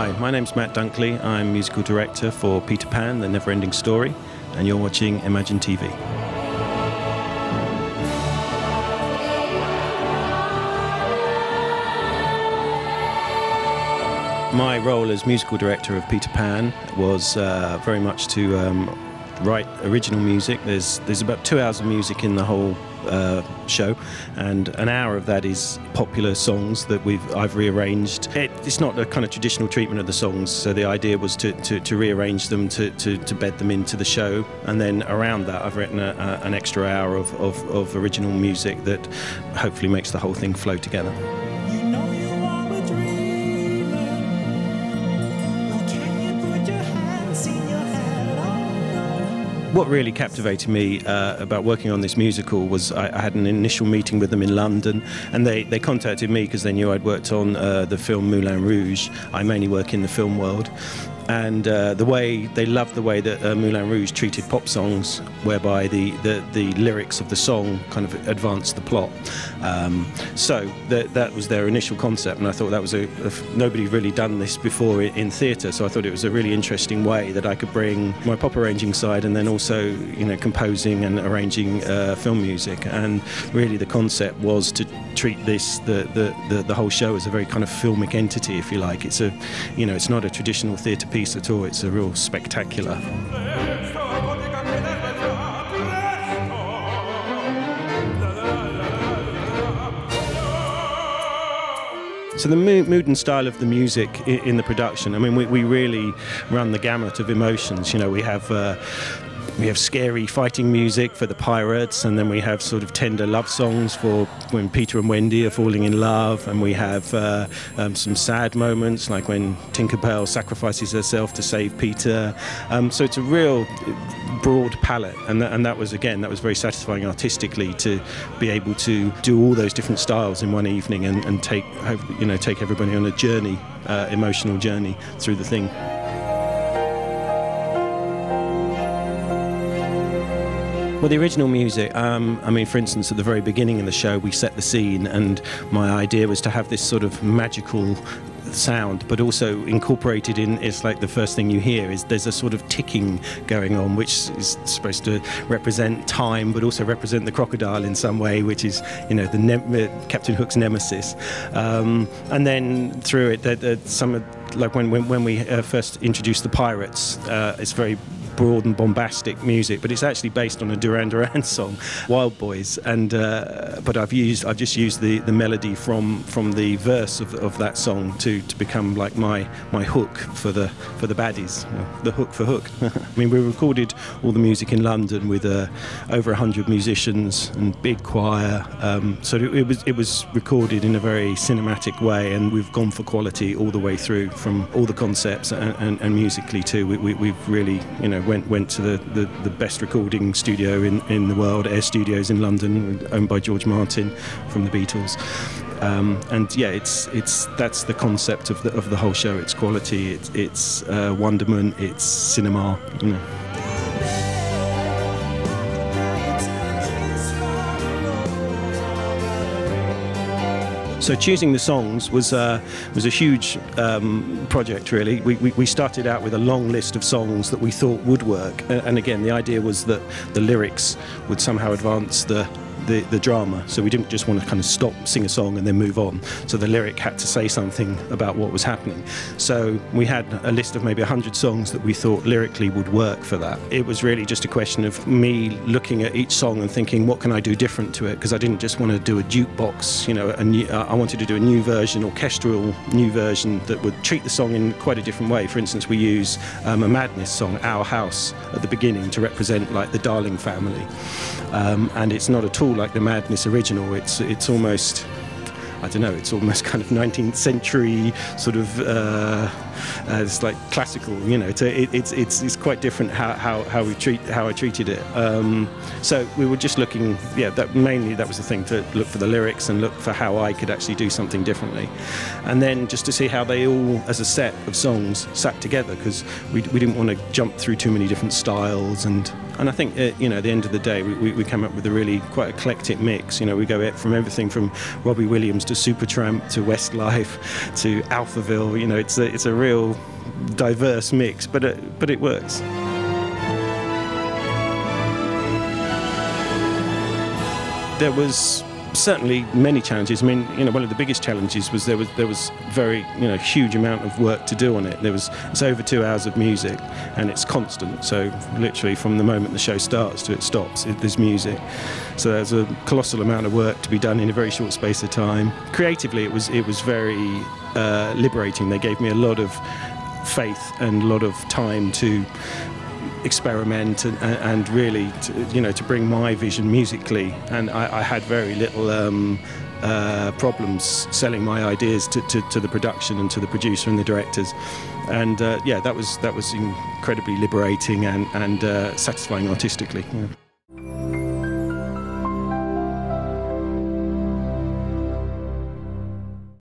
Hi, my name's Matt Dunkley. I'm musical director for Peter Pan, The Never-Ending Story, and you're watching Imagine TV. My role as musical director of Peter Pan was very much to write original music. There's about 2 hours of music in the whole show, and an hour of that is popular songs that I've rearranged. It's not a kind of traditional treatment of the songs, so the idea was to rearrange them to bed them into the show, and then around that I've written an extra hour of original music that hopefully makes the whole thing flow together. What really captivated me about working on this musical was I had an initial meeting with them in London, and they contacted me because they knew I'd worked on the film Moulin Rouge. I mainly work in the film world, and they loved the way that Moulin Rouge treated pop songs, whereby the lyrics of the song kind of advanced the plot. So that was their initial concept, and I thought that was nobody really done this before in theatre. So I thought it was a really interesting way that I could bring my pop arranging side, and then also composing and arranging film music. And really the concept was to treat the whole show as a very kind of filmic entity, if you like. It's it's not a traditional theatre piece at all. It's a real spectacular. So the mood and style of the music in the production, I mean, we really run the gamut of emotions. We have scary fighting music for the pirates, and then we have sort of tender love songs for when Peter and Wendy are falling in love, and we have some sad moments like when Tinkerbell sacrifices herself to save Peter. So it's a real broad palette, and that was very satisfying artistically to be able to do all those different styles in one evening and take everybody on a journey, emotional journey through the thing. Well, the original music, I mean, for instance, at the very beginning of the show, we set the scene, and my idea was to have this sort of magical sound, but also incorporated in, it's like the first thing you hear is there's a sort of ticking going on, which is supposed to represent time, but also represent the crocodile in some way, which is, Captain Hook's nemesis. And then through it, some of, like when we first introduced the pirates, it's very broad and bombastic music, but it's actually based on a Duran Duran song, Wild Boys, and but I've just used the melody from the verse of that song to become like my hook for the baddies, the hook for Hook. I mean, we recorded all the music in London with over 100 musicians and big choir, so it was recorded in a very cinematic way, and we've gone for quality all the way through, from all the concepts and musically too. We've really went to the best recording studio in the world, Air Studios in London, owned by George Martin from the Beatles. And yeah, that's the concept of the whole show. It's quality, it's wonderment, it's cinema. So choosing the songs was a huge project, really. We started out with a long list of songs that we thought would work, and again, the idea was that the lyrics would somehow advance the drama. So we didn't just want to kind of stop, sing a song and then move on. So the lyric had to say something about what was happening. So we had a list of maybe 100 songs that we thought lyrically would work for that. It was really just a question of me looking at each song and thinking, what can I do different to it? Because I didn't just want to do a jukebox, I wanted to do a new version, orchestral new version that would treat the song in quite a different way. For instance, we use a Madness song, Our House, at the beginning to represent like the Darling family. And it's not at all like the Madness original. It's almost, I don't know, it's almost kind of 19th century sort of, it's like classical, it's quite different how I treated it. So we were just looking, mainly that was the thing, to look for the lyrics and look for how I could actually do something differently. And then just to see how they all, as a set of songs, sat together, because we didn't want to jump through too many different styles, and And I think, at the end of the day, we came up with a really quite eclectic mix. We go from everything from Robbie Williams to Supertramp to Westlife to Alphaville. It's a real diverse mix, but it works. There was certainly many challenges. I mean, one of the biggest challenges was there was very huge amount of work to do on it. It's over 2 hours of music, and it's constant. So literally from the moment the show starts to it stops, there's music. So there's a colossal amount of work to be done in a very short space of time. Creatively, it was very liberating. They gave me a lot of faith and a lot of time to experiment and really to bring my vision musically, and I had very little problems selling my ideas to the production and to the producer and the directors, and that was incredibly liberating and satisfying artistically. Yeah.